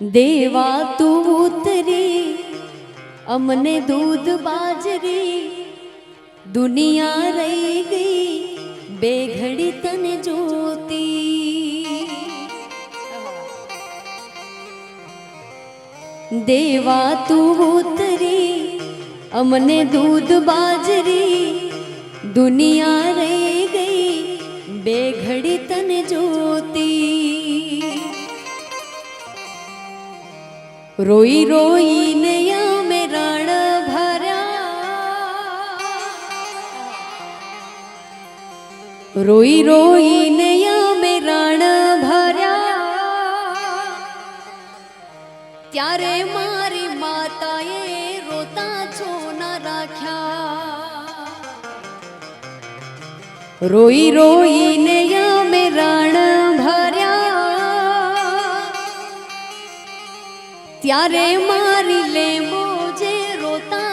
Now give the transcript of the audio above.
દેવા તું ઉતરી અમને દૂધ બાજરી, દુનિયા રહી ગઈ બે ઘડી તને જોતી. દેવા તું ઉતરી અમને દૂધ બાજરી, દુનિયા રહી ગઈ બે ઘડી તને જોતી. રોઈ રોઈને અમે રણ ભર્યા, રોઈ રોઈને અમે રણ ભર્યા, ત્યારે મારી માતાએ રોતા છોના રાખ્યા. રોઈ રોઈને અમે રણ ભર્યા, ત્યારે મારી લેમો જે રોતા